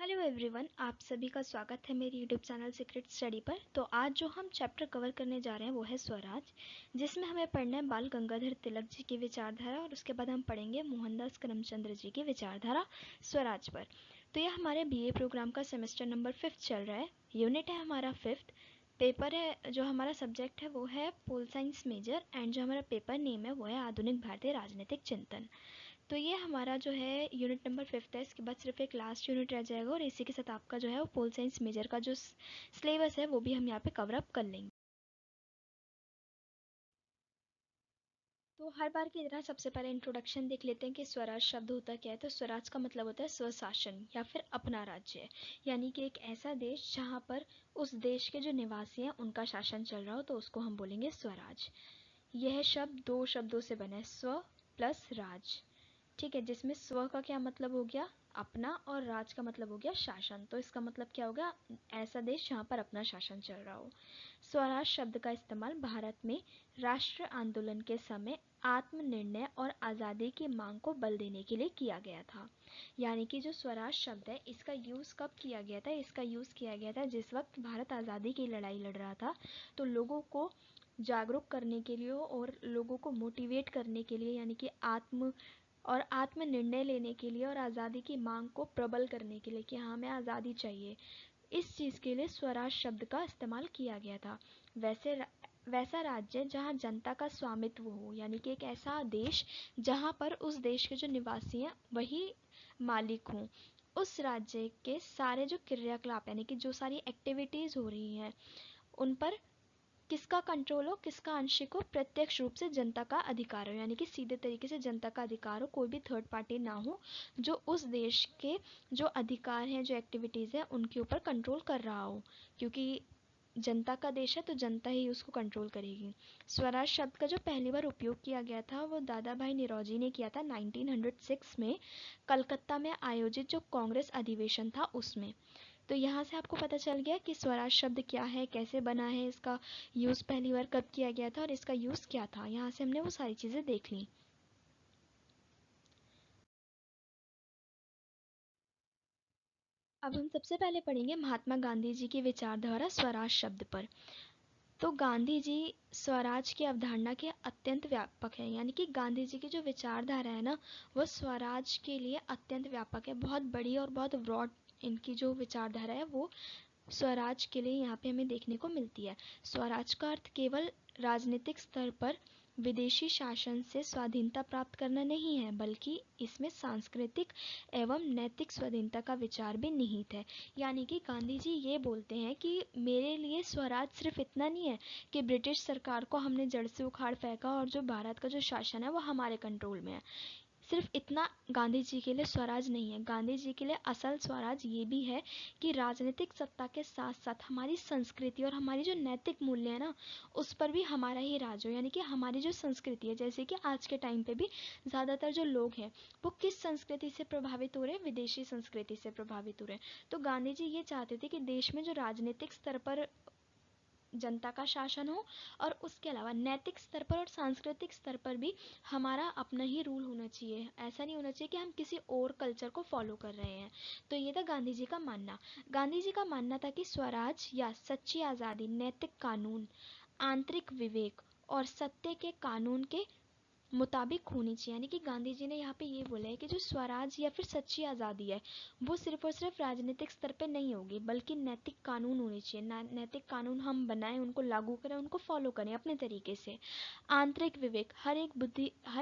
Hello everyone, आप सभी का स्वागत है मेरी यूट्यूब चैनल सीक्रेट स्टडी पर। तो आज जो हम चैप्टर कवर करने जा रहे हैं वो है स्वराज, जिसमें हमें पढ़ना है बाल गंगाधर तिलक जी की विचारधारा और उसके बाद हम पढ़ेंगे मोहनदास करमचंद जी की विचारधारा स्वराज पर। तो यह हमारे बीए प्रोग्राम का सेमेस्टर नंबर 5 चल रहा है। यूनिट है हमारा 5th। पेपर है, जो हमारा सब्जेक्ट है वो है पोल साइंस मेजर, एंड जो हमारा पेपर नेम है वो है आधुनिक भारतीय राजनीतिक चिंतन। तो ये हमारा जो है यूनिट नंबर 5 है। इसके बाद सिर्फ एक लास्ट यूनिट रह जाएगा और इसी के साथ आपका जो है वो पोल साइंस मेजर का जो सिलेबस है वो भी हम यहाँ पे कवर अप कर लेंगे। तो हर बार की तरह सबसे पहले इंट्रोडक्शन देख लेते हैं कि स्वराज शब्द होता क्या है। तो स्वराज का मतलब होता है स्वशासन या फिर अपना राज्य, यानी कि एक ऐसा देश जहाँ पर उस देश के जो निवासी हैं उनका शासन चल रहा हो, तो उसको हम बोलेंगे स्वराज। यह शब्द दो शब्दों से बना है, स्व प्लस राज। ठीक है, जिसमें स्व का क्या मतलब हो गया अपना और राज का मतलब हो गया शासन। तो इसका मतलब क्या होगा, ऐसा देश जहाँ पर अपना शासन चल रहा हो। स्वराज शब्द का इस्तेमाल भारत में राष्ट्र आंदोलन के समय आत्मनिर्णय और आज़ादी की मांग को बल देने के लिए किया गया था। यानी कि जो स्वराज शब्द है इसका यूज़ कब किया गया था, इसका यूज़ किया गया था जिस वक्त भारत आज़ादी की लड़ाई लड़ रहा था। तो लोगों को जागरूक करने के लिए और लोगों को मोटिवेट करने के लिए, यानी कि आत्म निर्णय लेने के लिए और आज़ादी की मांग को प्रबल करने के लिए कि हाँ हमें आज़ादी चाहिए, इस चीज़ के लिए स्वराज शब्द का इस्तेमाल किया गया था। वैसा राज्य जहाँ जनता का स्वामित्व हो, यानी कि एक ऐसा देश जहाँ पर उस देश के जो निवासी हैं वही मालिक हों। उस राज्य के सारे जो क्रियाकलाप, यानी कि जो सारी एक्टिविटीज़ हो रही हैं उन पर किसका कंट्रोल हो, किसका आंशिक हो, प्रत्यक्ष रूप से जनता का अधिकार हो, यानी कि सीधे तरीके से जनता का अधिकार हो, कोई भी थर्ड पार्टी ना हो जो उस देश के जो अधिकार हैं, जो एक्टिविटीज़ हैं उनके ऊपर कंट्रोल कर रहा हो। क्योंकि जनता का देश है तो जनता ही उसको कंट्रोल करेगी। स्वराज शब्द का जो पहली बार उपयोग किया गया था वो दादा भाई निरौजी ने किया था 1906 में कलकत्ता में आयोजित जो कांग्रेस अधिवेशन था उसमें। तो यहाँ से आपको पता चल गया कि स्वराज शब्द क्या है, कैसे बना है, इसका यूज़ पहली बार कब किया गया था और इसका यूज़ क्या था। यहाँ से हमने वो सारी चीज़ें देख ली। अब हम सबसे पहले पढ़ेंगे महात्मा गांधी जी की विचारधारा स्वराज शब्द पर। तो गांधी जी स्वराज की अवधारणा के अत्यंत व्यापक है, यानी कि गांधी जी की जो विचारधारा है ना वो स्वराज के लिए अत्यंत व्यापक है, बहुत बड़ी और बहुत ब्रॉड इनकी जो विचारधारा है वो स्वराज के लिए यहाँ पे हमें देखने को मिलती है। स्वराज का अर्थ केवल राजनीतिक स्तर पर विदेशी शासन से स्वाधीनता प्राप्त करना नहीं है, बल्कि इसमें सांस्कृतिक एवं नैतिक स्वाधीनता का विचार भी निहित है। यानी कि गांधी जी ये बोलते हैं कि मेरे लिए स्वराज सिर्फ इतना नहीं है कि ब्रिटिश सरकार को हमने जड़ से उखाड़ फेंका और जो भारत का जो शासन है वो हमारे कंट्रोल में है। सिर्फ इतना गांधी जी के लिए स्वराज नहीं है। गांधी जी के लिए असल स्वराज ये भी है कि राजनीतिक सत्ता के साथ साथ हमारी संस्कृति और हमारी जो नैतिक मूल्य है ना उस पर भी हमारा ही राज हो। यानी कि हमारी जो संस्कृति है, जैसे कि आज के टाइम पे भी ज़्यादातर जो लोग हैं वो किस संस्कृति से प्रभावित हो रहे हैं, विदेशी संस्कृति से प्रभावित हो रहे हैं। तो गांधी जी ये चाहते थे कि देश में जो राजनीतिक स्तर पर जनता का शासन हो और उसके अलावा नैतिक स्तर पर और सांस्कृतिक स्तर पर भी हमारा अपना ही रूल होना चाहिए। ऐसा नहीं होना चाहिए कि हम किसी और कल्चर को फॉलो कर रहे हैं। तो ये था गांधी जी का मानना। गांधी जी का मानना था कि स्वराज या सच्ची आज़ादी नैतिक कानून, आंतरिक विवेक और सत्य के कानून के मुताबिक होनी चाहिए। यानी कि गांधी जी ने यहाँ पे ये बोला है कि जो स्वराज या फिर सच्ची आज़ादी है वो सिर्फ और सिर्फ राजनीतिक स्तर पे नहीं होगी, बल्कि नैतिक कानून होने चाहिए। नैतिक कानून हम बनाएं, उनको लागू करें, उनको फॉलो करें अपने तरीके से। आंतरिक विवेक, हर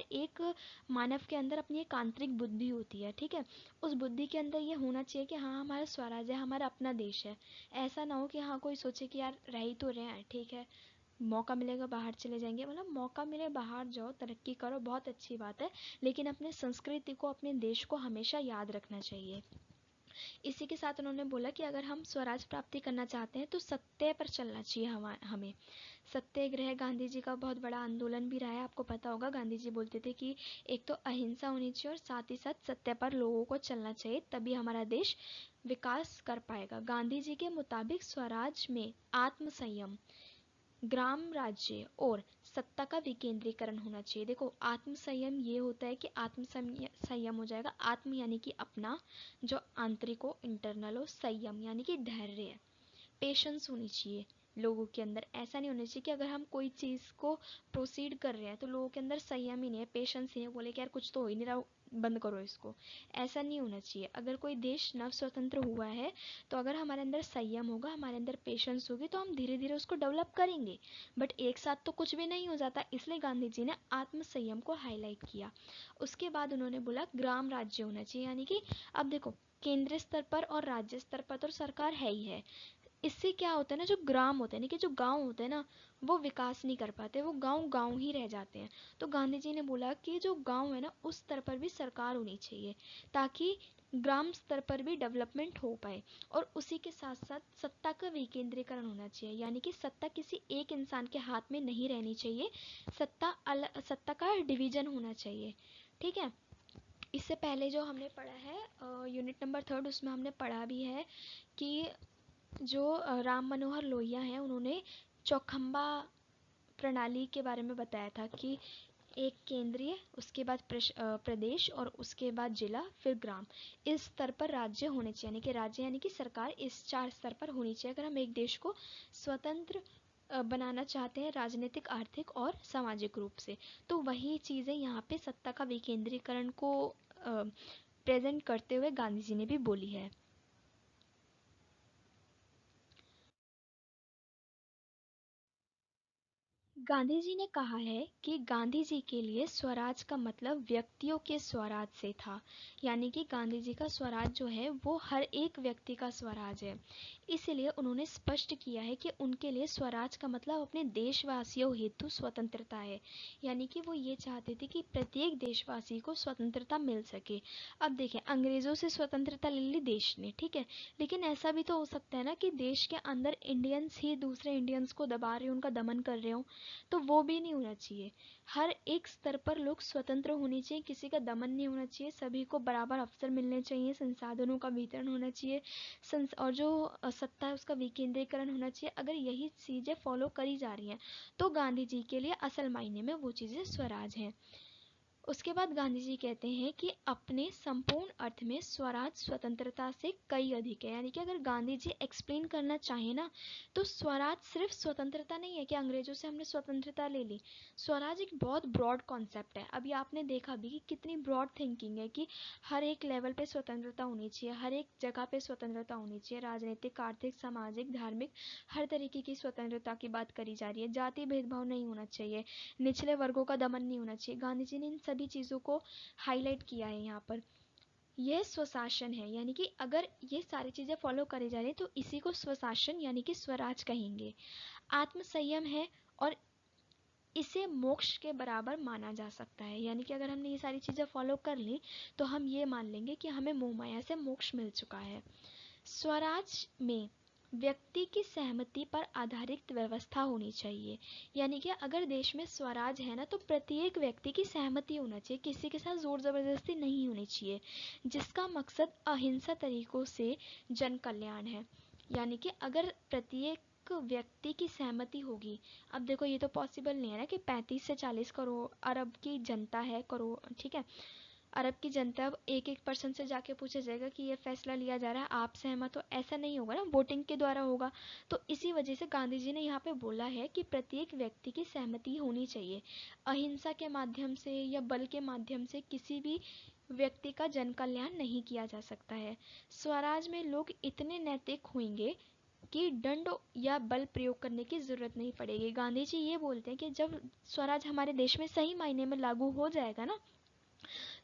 एक मानव के अंदर अपनी एक आंतरिक बुद्धि होती है, ठीक है। उस बुद्धि के अंदर ये होना चाहिए कि हाँ हमारा स्वराज है, हमारा अपना देश है। ऐसा ना हो कि हाँ कोई सोचे कि यार रह ही तो रहे हैं, ठीक है, मौका मिलेगा बाहर चले जाएंगे। मतलब मौका मिले बाहर जाओ, तरक्की करो, बहुत अच्छी बात है, लेकिन अपने संस्कृति को, अपने देश को हमेशा याद रखना चाहिए। इसी के साथ उन्होंने बोला कि अगर हम स्वराज प्राप्ति करना चाहते हैं तो सत्य पर चलना चाहिए हमें। सत्याग्रह गांधी जी का बहुत बड़ा आंदोलन भी रहा है। आपको पता होगा गांधी जी बोलते थे कि एक तो अहिंसा होनी चाहिए और साथ ही साथ सत्य पर लोगों को चलना चाहिए, तभी हमारा देश विकास कर पाएगा। गांधी जी के मुताबिक स्वराज में आत्म संयम, ग्राम राज्य और सत्ता का विकेंद्रीकरण होना चाहिए। देखो आत्म संयम ये होता है कि आत्म संयम हो जाएगा, आत्म यानी कि अपना, जो आंतरिक हो, इंटरनल हो, संयम यानी कि धैर्य है, पेशेंस होनी चाहिए लोगों के अंदर। ऐसा नहीं होना चाहिए कि अगर हम कोई चीज़ को प्रोसीड कर रहे हैं तो लोगों के अंदर संयम ही नहीं है, पेशेंस ही है, बोले कि यार कुछ तो हो ही नहीं रहा, बंद करो इसको। ऐसा नहीं होना चाहिए। अगर कोई देश नव स्वतंत्र हुआ है तो अगर हमारे अंदर संयम होगा, हमारे अंदर पेशेंस होगी, तो हम धीरे धीरे उसको डेवलप करेंगे। बट एक साथ तो कुछ भी नहीं हो जाता, इसलिए गांधी जी ने आत्म संयम को हाईलाइट किया। उसके बाद उन्होंने बोला ग्राम राज्य होना चाहिए, यानी कि अब देखो केंद्रीय स्तर पर और राज्य स्तर पर तो सरकार है ही है, इससे क्या होता है ना, जो ग्राम होते हैं ना, कि जो गांव होते हैं ना, वो विकास नहीं कर पाते, वो गांव गांव ही रह जाते हैं। तो गांधी जी ने बोला कि जो गांव है ना, उस स्तर पर भी सरकार होनी चाहिए, ताकि ग्राम स्तर पर भी डेवलपमेंट हो पाए। और उसी के साथ साथ सत्ता का विकेंद्रीकरण होना चाहिए, यानी कि सत्ता किसी एक इंसान के हाथ में नहीं रहनी चाहिए, सत्ता का डिवीजन होना चाहिए। ठीक है। इससे पहले जो हमने पढ़ा है यूनिट नंबर 3, उसमें हमने पढ़ा भी है कि जो राम मनोहर लोहिया हैं, उन्होंने चौखंबा प्रणाली के बारे में बताया था कि एक केंद्रीय, उसके बाद प्रदेश, और उसके बाद जिला, फिर ग्राम, इस स्तर पर राज्य होने चाहिए, यानी कि राज्य यानी कि सरकार इस 4 स्तर पर होनी चाहिए अगर हम एक देश को स्वतंत्र बनाना चाहते हैं, राजनीतिक, आर्थिक और सामाजिक रूप से। तो वही चीज़ें यहाँ पे सत्ता का विकेंद्रीकरण को प्रेजेंट करते हुए गांधी जी ने भी बोली है। गांधी जी ने कहा है कि गांधी जी के लिए स्वराज का मतलब व्यक्तियों के स्वराज से था, यानी कि गांधी जी का स्वराज जो है वो हर एक व्यक्ति का स्वराज है। इसलिए उन्होंने स्पष्ट किया है कि उनके लिए स्वराज का मतलब अपने देशवासियों हेतु स्वतंत्रता है, यानी कि वो ये चाहते थे कि प्रत्येक देशवासी को स्वतंत्रता मिल सके। अब देखें, अंग्रेज़ों से स्वतंत्रता ले ली देश ने, ठीक है, लेकिन ऐसा भी तो हो सकता है ना कि देश के अंदर इंडियंस ही दूसरे इंडियंस को दबा रहे हो, उनका दमन कर रहे हो, तो वो भी नहीं होना चाहिए। हर एक स्तर पर लोग स्वतंत्र होने चाहिए, किसी का दमन नहीं होना चाहिए, सभी को बराबर अवसर मिलने चाहिए, संसाधनों का वितरण होना चाहिए, और जो सत्ता है उसका विकेंद्रीकरण होना चाहिए। अगर यही चीज़ें फॉलो करी जा रही हैं तो गांधी जी के लिए असल मायने में वो चीज़ें स्वराज हैं। उसके बाद गांधी जी कहते हैं कि अपने संपूर्ण अर्थ में स्वराज स्वतंत्रता से कई अधिक है, यानी कि अगर गांधी जी एक्सप्लेन करना चाहें ना, तो स्वराज सिर्फ स्वतंत्रता नहीं है कि अंग्रेजों से हमने स्वतंत्रता ले ली। स्वराज एक बहुत ब्रॉड कॉन्सेप्ट है। अभी आपने देखा भी कि कितनी ब्रॉड थिंकिंग है कि हर एक लेवल पे स्वतंत्रता होनी चाहिए, हर एक जगह पे स्वतंत्रता होनी चाहिए, राजनीतिक, आर्थिक, सामाजिक, धार्मिक, हर तरीके की स्वतंत्रता की बात करी जा रही है। जाति भेदभाव नहीं होना चाहिए, निचले वर्गों का दमन नहीं होना चाहिए। गांधी जी ने इन सभी चीज़ों को हाईलाइट किया है यहाँ पर। यह स्वशासन है, यानी कि अगर ये सारी चीज़ें फॉलो करी जा रही है तो इसी को स्वशासन यानी कि स्वराज कहेंगे। आत्म संयम है, और इसे मोक्ष के बराबर माना जा सकता है, यानी कि अगर हमने ये सारी चीज़ें फॉलो कर ली तो हम ये मान लेंगे कि हमें मोह माया से मोक्ष मिल चुका है। स्वराज में व्यक्ति की सहमति पर आधारित व्यवस्था होनी चाहिए, यानी कि अगर देश में स्वराज है ना, तो प्रत्येक व्यक्ति की सहमति होना चाहिए, किसी के साथ जोर जबरदस्ती नहीं होनी चाहिए, जिसका मकसद अहिंसा तरीकों से जन कल्याण है। यानी कि अगर प्रत्येक व्यक्ति की सहमति होगी, अब देखो ये तो पॉसिबल नहीं है ना कि 35 से 40 करोड़ अरब की जनता है, करोड़, ठीक है, अरब की जनता, अब एक एक पर्सन से जाके पूछा जाएगा कि ये फैसला लिया जा रहा है, आप सहमत हो, ऐसा नहीं होगा ना, वोटिंग के द्वारा होगा। तो इसी वजह से गांधी जी ने यहाँ पे बोला है कि प्रत्येक व्यक्ति की सहमति होनी चाहिए। अहिंसा के माध्यम से या बल के माध्यम से किसी भी व्यक्ति का जन कल्याण नहीं किया जा सकता है। स्वराज में लोग इतने नैतिक होंगे कि दंड या बल प्रयोग करने की जरूरत नहीं पड़ेगी। गांधी जी ये बोलते हैं कि जब स्वराज हमारे देश में सही मायने में लागू हो जाएगा ना,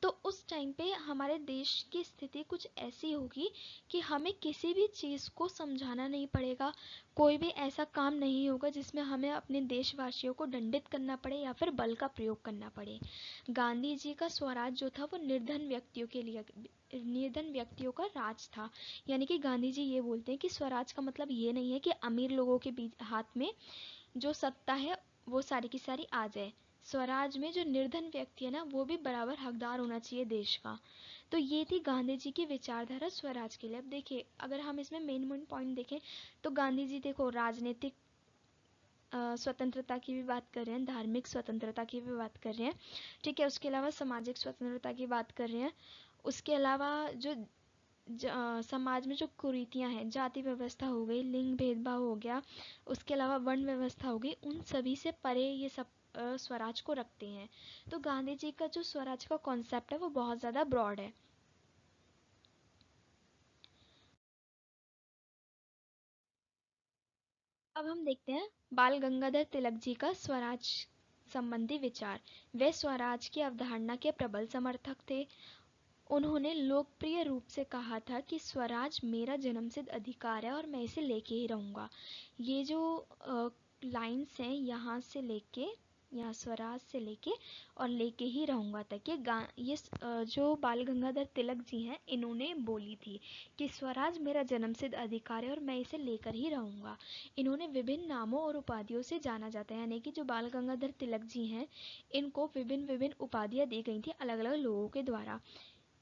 तो उस टाइम पे हमारे देश की स्थिति कुछ ऐसी होगी कि हमें किसी भी चीज़ को समझाना नहीं पड़ेगा, कोई भी ऐसा काम नहीं होगा जिसमें हमें अपने देशवासियों को दंडित करना पड़े या फिर बल का प्रयोग करना पड़े। गांधी जी का स्वराज जो था वो निर्धन व्यक्तियों के लिए, निर्धन व्यक्तियों का राज था। यानी कि गांधी जी ये बोलते हैं कि स्वराज का मतलब ये नहीं है कि अमीर लोगों के बीच हाथ में जो सत्ता है वो सारी की सारी आ जाए। स्वराज में जो निर्धन व्यक्ति है ना, वो भी बराबर हकदार होना चाहिए देश का। तो ये थी गांधी जी की विचारधारा स्वराज के लिए। अब देखिए, अगर हम इसमें मेन मेन पॉइंट देखें तो गांधी जी देखो राजनीतिक स्वतंत्रता की भी बात कर रहे हैं, धार्मिक स्वतंत्रता की भी बात कर रहे हैं, ठीक है। उसके अलावा सामाजिक स्वतंत्रता की बात कर रहे हैं। उसके अलावा जो समाज में जो कुरीतियाँ हैं, जाति व्यवस्था हो गई, लिंग भेदभाव हो गया, उसके अलावा वर्ण व्यवस्था हो गई, उन सभी से परे ये सब स्वराज को रखते हैं। तो गांधी जी का जो स्वराज का कॉन्सेप्ट है वो बहुत ज़्यादा ब्रॉड है। अब हम देखते हैं बाल गंगाधर तिलक जी का स्वराज संबंधी विचार। वे स्वराज की अवधारणा के प्रबल समर्थक थे। उन्होंने लोकप्रिय रूप से कहा था कि स्वराज मेरा जन्मसिद्ध अधिकार है और मैं इसे लेके ही रहूँगा। ये जो लाइन्स हैं, यहाँ स्वराज से लेके और लेके ही रहूँगा तक, जो बाल गंगाधर तिलक जी हैं इन्होंने बोली थी कि स्वराज मेरा जन्मसिद्ध अधिकार है और मैं इसे लेकर ही रहूँगा। इन्होंने विभिन्न नामों और उपाधियों से जाना जाता है, यानी कि जो बाल गंगाधर तिलक जी हैं इनको विभिन्न विभिन्न उपाधियाँ दी गई थी अलग अलग लोगों के द्वारा।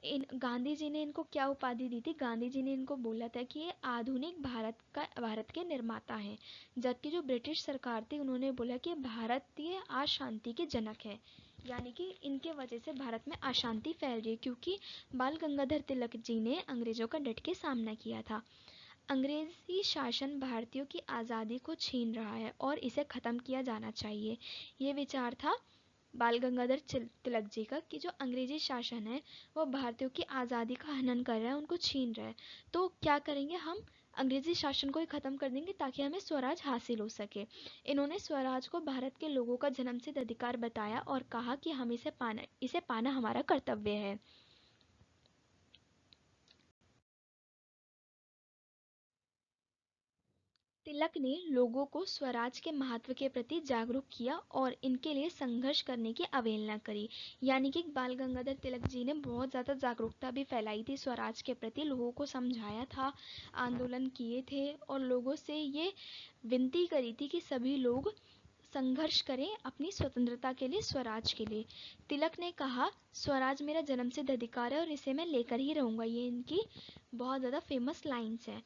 इन गांधी जी ने इनको क्या उपाधि दी थी? गांधी जी ने इनको बोला था कि ये आधुनिक भारत के निर्माता हैं। जबकि जो ब्रिटिश सरकार थी उन्होंने बोला कि भारतीय अशांति के जनक है, यानी कि इनके वजह से भारत में अशांति फैल रही है, क्योंकि बाल गंगाधर तिलक जी ने अंग्रेजों का डट के सामना किया था। अंग्रेजी शासन भारतीयों की आज़ादी को छीन रहा है और इसे ख़त्म किया जाना चाहिए। ये विचार था बाल गंगाधर तिलक जी का कि जो अंग्रेजी शासन है वो भारतीयों की आज़ादी का हनन कर रहा है, उनको छीन रहा है। तो क्या करेंगे हम? अंग्रेजी शासन को ही ख़त्म कर देंगे ताकि हमें स्वराज हासिल हो सके। इन्होंने स्वराज को भारत के लोगों का जन्मसिद्ध अधिकार बताया और कहा कि हम इसे पाना हमारा कर्तव्य है। तिलक ने लोगों को स्वराज के महत्व के प्रति जागरूक किया और इनके लिए संघर्ष करने की अवहेलना करी। यानी कि बाल गंगाधर तिलक जी ने बहुत ज़्यादा जागरूकता भी फैलाई थी स्वराज के प्रति, लोगों को समझाया था, आंदोलन किए थे और लोगों से ये विनती करी थी कि सभी लोग संघर्ष करें अपनी स्वतंत्रता के लिए, स्वराज के लिए। तिलक ने कहा स्वराज मेरा जन्मसिद्ध अधिकार है और इसे मैं लेकर ही रहूँगा। ये इनकी बहुत ज़्यादा फेमस लाइन्स हैं।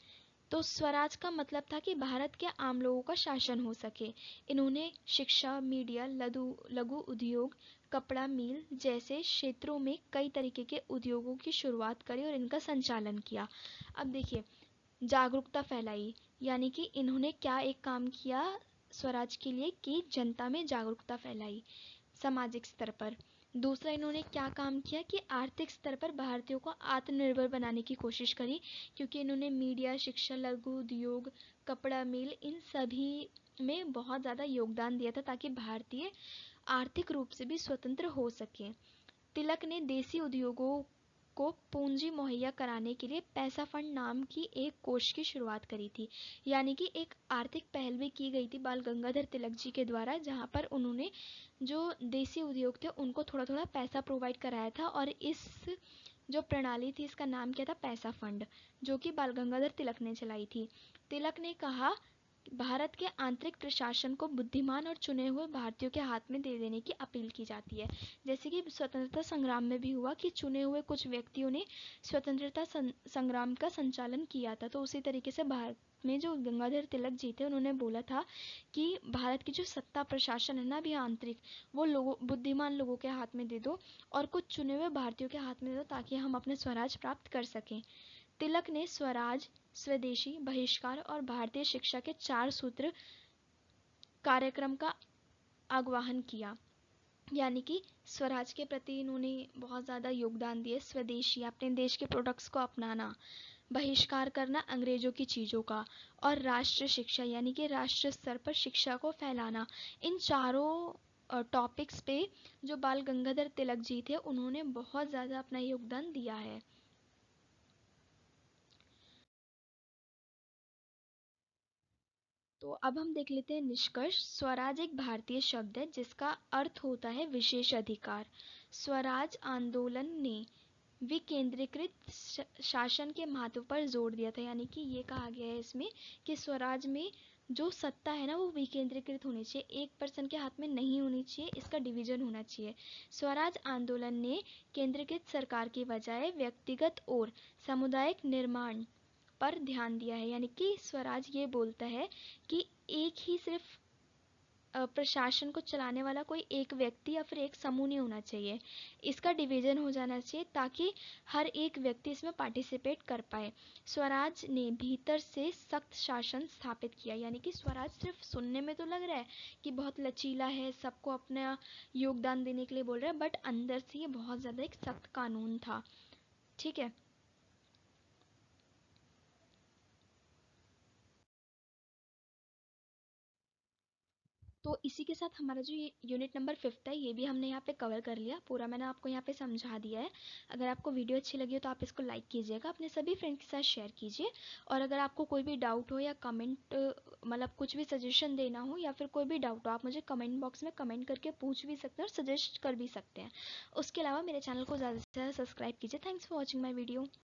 तो स्वराज का मतलब था कि भारत के आम लोगों का शासन हो सके। इन्होंने शिक्षा, मीडिया, लघु उद्योग, कपड़ा मिल जैसे क्षेत्रों में कई तरीके के उद्योगों की शुरुआत करी और इनका संचालन किया। अब देखिए, जागरूकता फैलाई, यानी कि इन्होंने क्या एक काम किया स्वराज के लिए कि जनता में जागरूकता फैलाई सामाजिक स्तर पर। दूसरा, इन्होंने क्या काम किया कि आर्थिक स्तर पर भारतीयों को आत्मनिर्भर बनाने की कोशिश करी, क्योंकि इन्होंने मीडिया, शिक्षा, लघु उद्योग, कपड़ा मिल, इन सभी में बहुत ज़्यादा योगदान दिया था ताकि भारतीय आर्थिक रूप से भी स्वतंत्र हो सकें। तिलक ने देसी उद्योगों को पूंजी मुहैया कराने के लिए पैसा फंड नाम की एक कोष की शुरुआत करी थी। यानी कि एक आर्थिक पहल भी की गई थी बाल गंगाधर तिलक जी के द्वारा, जहाँ पर उन्होंने जो देसी उद्योग थे उनको थोड़ा थोड़ा पैसा प्रोवाइड कराया था और इस जो प्रणाली थी इसका नाम क्या था? पैसा फंड, जो कि बाल गंगाधर तिलक ने चलाई थी। तिलक ने कहा भारत के आंतरिक प्रशासन को बुद्धिमान और चुने हुए भारतीयों के हाथ में दे देने की अपील की जाती है। जैसे कि स्वतंत्रता संग्राम में भी हुआ कि चुने हुए कुछ व्यक्तियों ने स्वतंत्रता संग्राम का संचालन किया था, तो उसी तरीके से भारत में जो गंगाधर तिलक जी थे उन्होंने बोला था कि भारत की जो सत्ता प्रशासन है ना अभी आंतरिक, वो बुद्धिमान लोगों के हाथ में दे दो और कुछ चुने हुए भारतीयों के हाथ में दे दो ताकि हम अपने स्वराज प्राप्त कर सकें। तिलक ने स्वराज, स्वदेशी, बहिष्कार और भारतीय शिक्षा के 4 सूत्र कार्यक्रम का आह्वान किया। यानी कि स्वराज के प्रति इन्होंने बहुत ज़्यादा योगदान दिए। स्वदेशी, अपने देश के प्रोडक्ट्स को अपनाना, बहिष्कार करना अंग्रेजों की चीज़ों का, और राष्ट्र शिक्षा यानी कि राष्ट्र स्तर पर शिक्षा को फैलाना। इन चारों टॉपिक्स पे जो बाल गंगाधर तिलक जी थे उन्होंने बहुत ज़्यादा अपना योगदान दिया है। तो अब हम देख लेते हैं निष्कर्ष। स्वराज एक भारतीय शब्द है जिसका अर्थ होता है विशेष अधिकार। स्वराज आंदोलन ने विकेंद्रीकृत शासन के महत्व पर जोर दिया था, यानी कि ये कहा गया है इसमें कि स्वराज में जो सत्ता है ना वो विकेंद्रीकृत होनी चाहिए, एक पर्सन के हाथ में नहीं होनी चाहिए, इसका डिवीजन होना चाहिए। स्वराज आंदोलन ने केंद्रीकृत सरकार की बजाय व्यक्तिगत और सामुदायिक निर्माण पर ध्यान दिया है। यानी कि स्वराज ये बोलता है कि एक ही सिर्फ प्रशासन को चलाने वाला कोई एक व्यक्ति या फिर एक समूह नहीं होना चाहिए। इसका डिवीज़न हो जाना चाहिए ताकि हर एक व्यक्ति इसमें पार्टिसिपेट कर पाए। स्वराज ने भीतर से सख्त शासन स्थापित किया, यानी कि स्वराज सिर्फ सुनने में तो लग रहा है कि बहुत लचीला है, सबको अपना योगदान देने के लिए बोल रहा है, बट अंदर से ये बहुत ज़्यादा एक सख्त कानून था। ठीक है। तो इसी के साथ हमारा जो ये यूनिट नंबर 5 है ये भी हमने यहाँ पे कवर कर लिया पूरा, मैंने आपको यहाँ पे समझा दिया है। अगर आपको वीडियो अच्छी लगी हो तो आप इसको लाइक कीजिएगा, अपने सभी फ्रेंड्स के साथ शेयर कीजिए। और अगर आपको कोई भी डाउट हो या कमेंट मतलब कुछ भी सजेशन देना हो या फिर कोई भी डाउट हो, आप मुझे कमेंट बॉक्स में कमेंट करके पूछ भी सकते हैं और सजेस्ट कर भी सकते हैं। उसके अलावा मेरे चैनल को ज़्यादा से ज़्यादा सब्सक्राइब कीजिए। Thanks for watching my video.